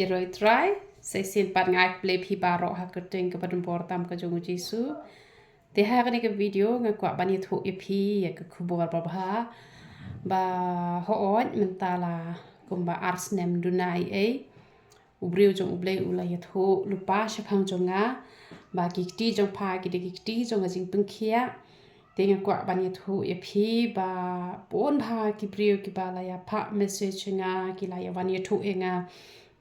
Iroi try sai sin pat ngai play phi baro ha ka ting ka badun bor tam ka jongu jisu te ha ka ni ka video nga kwa bani thu e phi ya ka khubor ba ba ho on mentala kumba arsnem dunai e ubriu jong ublei ula ya thu lupa shaphang jonga ba ki ti jong pha ki de ki ti jong jing pengkhia te nga kwa bani thu e phi ba pon pha ki brio ki ba la ya pha message nga ki la ya bani thu e nga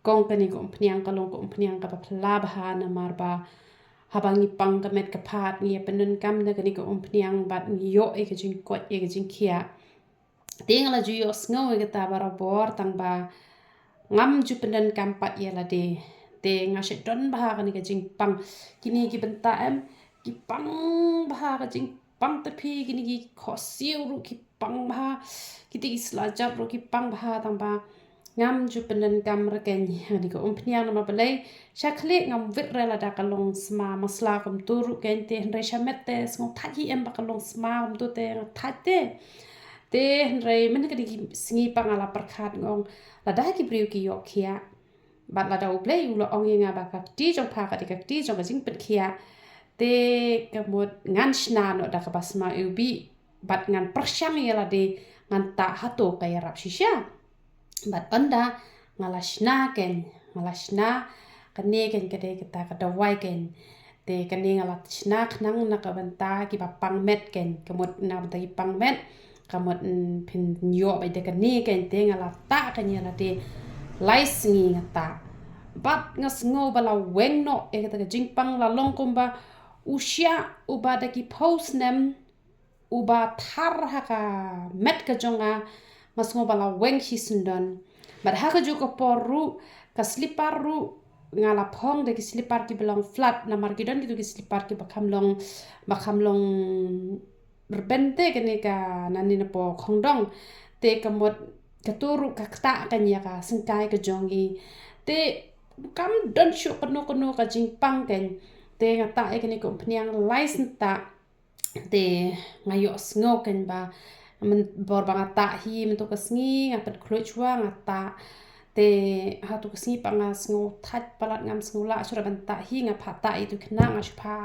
kong kani ko pniang ka long ko pniang ka phla bha na mar ba habangi pang ka met ka phat ngi penun kam na kani ko pniang bat ngi yo e ka jing kot e ka jing khia ting la ju yo sngo e ka ta bara bor tang ba ngam ju penun kam pat ya la de te nga she don bha kani ka jing pang kini ki benta em ki pang bha ka jing pang te phi kini ki khosiu ru ki pang bha ki ti isla jab ru ki pang bha tang ba ngam ju penen kam reken ni ko pniang na ma belai shakhle ngam vit rela da kalong sma masla kom turu ken te re shamette ngo thaji em ba kalong sma kom tu te thate te re men ka di singi pangala perkhat ngong la da ki briu ki yok khia bat la da play u lo ong nga ba ka ti jong pha ka ti ka ti jong ka jing pet khia te ka mod ngan shna no da ka basma ubi bat ngan persyang ya la de ngan ta hato ka ya rap shisha bat anda ngalashna kane ken kade kita kada wai ken te kane ngalashna khnang na ka banta ki ba pang met ken kamot na banta ki pang met kamot pin yo ba de kane ken te ngalata kan ya na te lais ngi ngata bat ngas ngo bala weng no e ka jingpang la long kumba usya uba da ki post nem uba thar haka met ka jonga mas ngo bala weng hisundon but haka ju ko poru ka slipar ru ngala phong de ki slipar ki belong flat na margidon gitu ki slipar ki bakam long berbente kene ka nani na po khongdong te kamot katuru kakta kanya ka singkai ka jongi te kam don shu kono ka jingpang ken te ngata e kene ko pniang license ta te ngayo sngo ken ba men bor banga ta hi men to kasngi ngapat khlochwa ngata te ha to kasngi panga sngo that palat ngam sngo la chura ban ta hi nga pha ta itu khna nga shpa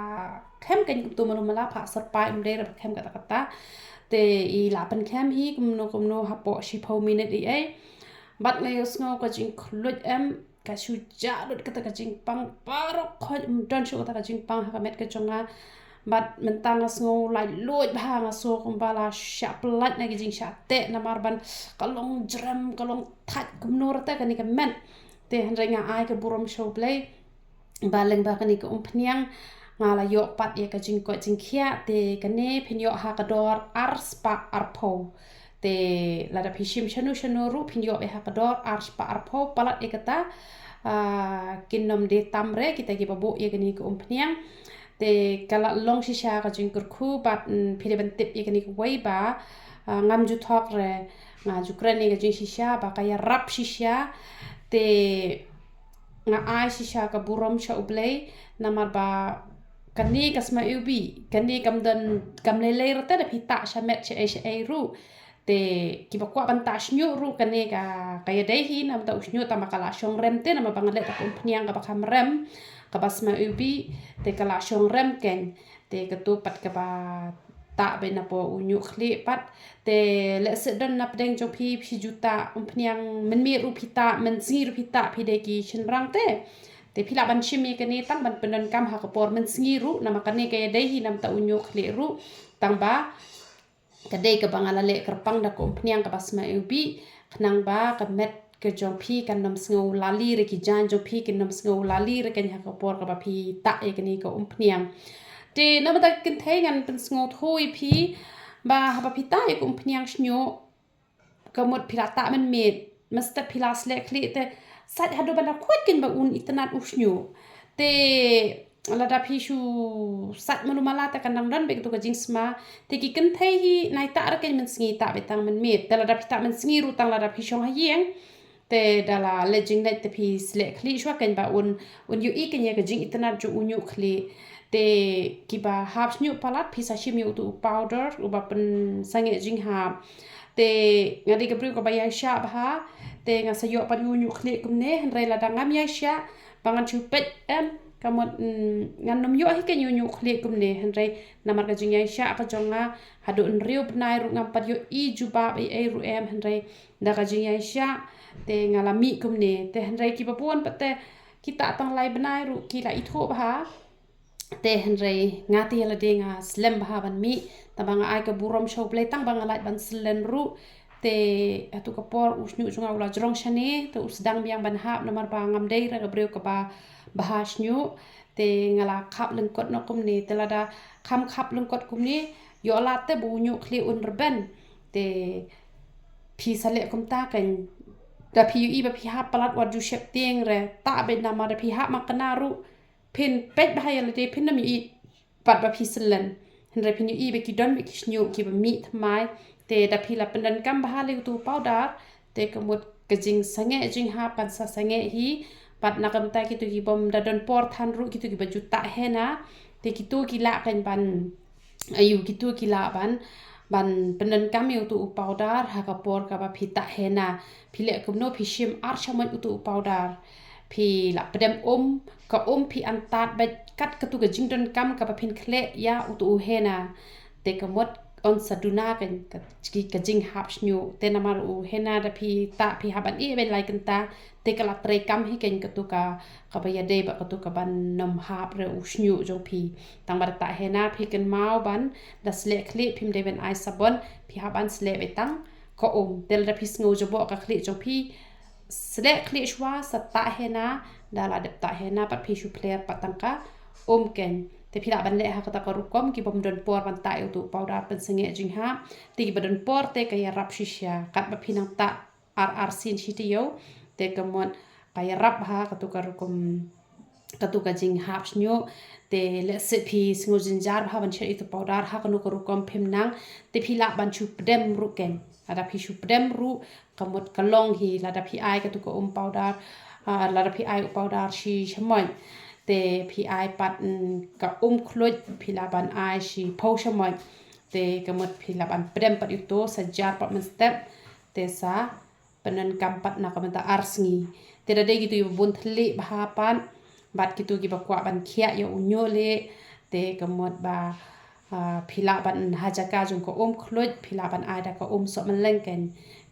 khem ken to mala pha sar pa im de ra khem ka ta te I la pan khem hi kumno ha po shi pho minute I bat ngayo sngo ka jing khlut em ka shu ja lut ka ta ka jing pang paro khoj don shu ka ta ka jing pang ha ka met ka chonga bat mentang ngo lai loit bhanga so kum bala sha plat na gijing sha te na marban kalong jram kalong that kumnor ta kani ka men te hanrenga ai ka burom show play baleng ba kani ka pniang ngala yo pat ye ka jing ko jing khia te kane phin yo ha ka dor arspa arpo te la da phishim shanu ru phin yo e ha ka dor arspa arpo palat e kata kinom de tamre kita gi babu ye kani ka pniang te kala long shisha ka jing kurku bat phire ban tip ye kani ka wai ba ngam ju thok re nga ju krani ka jing shisha ba ka ya rap shisha te nga ai shisha ka burom sha ublei namar ba kani kasma ubi kani kam le rata da phita shamet che ru te ki ba kwa ban ta shnyu ru kani ka ya dei hi nam ta usnyu ta makala shong rem te nam bangale ta pniang ka ba kham rem ka basma ubi te kala shong rem ken te ka tu pat ka ba ta be na po unyu khli pat te le se don na pdeng jo phi juta pniang men mi ru phita men zi ru phita phi de ki shin rang te phila ban chimi ka ni tang ban penan kam ha ka por men sngi ru na makane ka dei hi nam ta unyu khli ru tang ba ka dei ka bangala le kerpang da ko pniang ka basma ubi khnang ba ka met ke jong phi kan nam sngo lali re ki jan jong phi kan nam sngo lali re kan ha ka por ka ba phi ta e kan ni ka pniang te na ba kin thai ngan pen sngo thui phi ba ha ba phi ta e ka pniang snyo ka mot phila ta man met masta phila sle khli te sat ha do ba na khot kin ba un itnat usnyo te la da phi shu sat manu mala ta kan nang dan be to ka jingsma te ki kin thai hi nai ta ra kan man sngi ta be tang man met te la da phi ta man sngi ru tang la da phi shong ha yeng te dala lejing net te pi sle khli shwa kan ba un yu I kan ye ka jing itnat ju unyu khli te ki ba hab nyu palat pi sa shim yu tu powder u ba pen sange jing ha te ngadi ka bru ko ba ya sha ba te nga sayo pa yu kli kumne henre la dangam ya sya bangan chupet kamot ngan nom yo hi ke yu kli kumne henre namar ka jing ya sya ka jonga hadu nriu bnai ru ngam pat yo I juba ai ru henre da ka jing ya sya te ngalami kumne te henre ki papuan pate kita tang lai bnai ru ki la itho ba te henre ngati la de nga slem ba ban mi tabanga ai ka burom show play tang banga lait ban slen ru te atu kapor usnyu junga ula jrong shane te usdang biang ban hap namar ba ngam dei ra gabreu ka ba bahas nyu te ngala khap lengkot no kumni te lada kham khap lengkot kumni yo la te bu nyu kli un rben te phi sale kum ta kan da phi yu I ba phi hap palat wat ju shep tieng re ta be namar phi hap makana ru pin pet ba ya le de pin nam I pat ba phi selen henre pin yu I be ki don be ki snyu ki ba mi thmai te da phi la pendan kam ba le tu powder te kamut ka jing sange jing ha pan sa sange hi pat na kam ta ki tu ki bom da don por than ru ki tu ki ba juta he na te ki tu ki la kan ban ayu ki tu ki la ban pendan kam yu tu powder ha ka por ka ba phi ta he na phi le kum no phi shim ar shaman tu powder phi la pedem ka phi an tat ba kat ka tu ka jing don kam ka ba phin khle ya tu he na te kamot on saduna kan ka jing hap snyu te namar u hena da phi ta phi haban I ben like ta te kala tre kam hi ken ka tu ka ba ya de ba ka tu ka ban nom hap re u snyu jong phi tang bar ta hena phi ken mau ban da sle kli phim de ben ai sabon phi haban sle be tang ko tel da phi sngu jo bo ka kli jong phi sle kli shwa sa ta hena da la de ta hena pat phi shu player patang ka ken te phi la ban le ha ka ta ka rukom ki bom don por ban ta yu tu powder pen senge jing ha ti ki badon por te ka ya rap shisha kat ba phinang ta ar sin shi ti yo te ka mon ka ya rap ha ka tu ka rukom ka tu ka jing hap snyo te le se phi singo jinjar ha ban che tu powder ha ka nu ka rukom phim nang te phi la ban chu pdem ru ken ada phi chu pdem ru ka mot ka long hi la da phi ai ka tu ka powder la da phi ai powder shi chmoy te phi ai pat ka khluj phi la ban ai shi pho chmoy te ka mot phi la ban pdem pat yu to sa jar pat man step te sa penan kam pat na ka ta arsngi te da de gitu yu bun thli bha pan bat gitu gi ba kwa ban khia yo unyo le te ka mot ba phi la ban hajaka jung ko khluj phi la ban ai da ka so man leng ken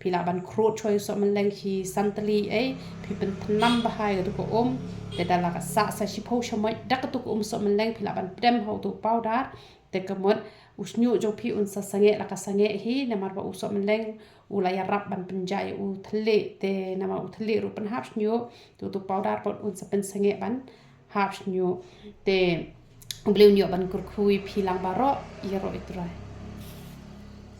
phi la ban khro choi so man leng hi santli ai phi pen thnam ba hai ga ko te da la ka sa shi pho shmoi da ka tu ko so man leng phi la ban prem ho tu powder te ka mot usnyu jo phi un sa sange la ka sange hi na mar ba so man leng u la ya rap ban pinjai u thle te na ma u thle ru pan hap snyu tu powder pot un sa pen sange ban hap snyu te bliu nyo ban kur khui phi lang ba ro i ro itrai